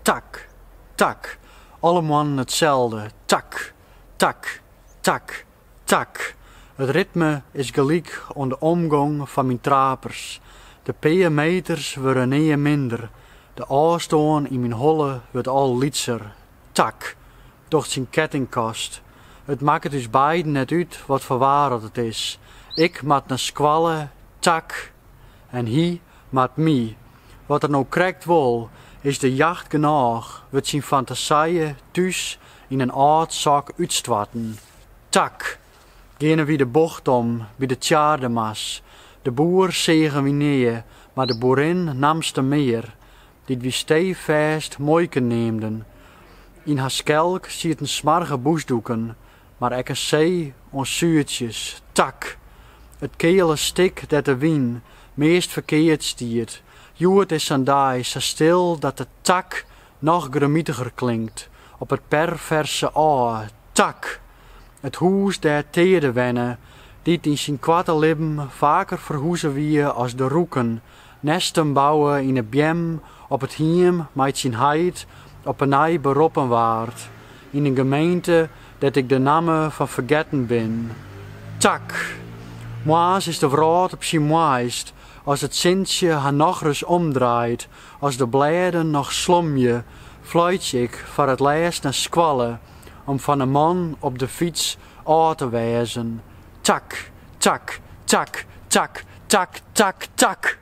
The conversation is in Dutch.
tak, tak. Allemaal hetzelfde. Tak, tak, tak, tak. Het ritme is gelijk aan de omgang van mijn trapers. De p-meters worden niet minder. De afstand in mijn holle wordt al lietser. Tak, doch zijn kettingkast. Het maakt het dus beiden net uit wat voor waar het is. Ik maat naar squallen, tak, en hij maat mij. Wat er nou krijgt wel, is de jacht genoeg, wordt zijn fantasieën thuis in een aardzak uitstwatten. Tak, gene wie de bocht om, bij de tjaardemas. De boer zegen wie neer, maar de boerin namste meer, die wie stevast moiken neemden. In haar skelk ziet een smarge boesdoeken, maar ek een zee ons zuurtjes, tak. Het kele stik dat de wien meest verkeerd stiert. Joert is sandaai zo stil dat de tak nog gremietiger klinkt. Op het perverse oor, tak. Het hoes der teerde wennen, die in zijn kwarte lippen vaker verhoezen wie als de roeken. Nesten bouwen in een bjem op het hiem met zijn heid op een ei beroepen waard. In een gemeente dat ik de namen van vergeten ben. Tak. Moas is de vraat op zijn mooist, als het zintje haar nog eens omdraait, als de bladen nog slomje, fluit ik voor het laatst naar squallen, om van een man op de fiets aan te wijzen. Tak, tak, tak, tak, tak, tak, tak.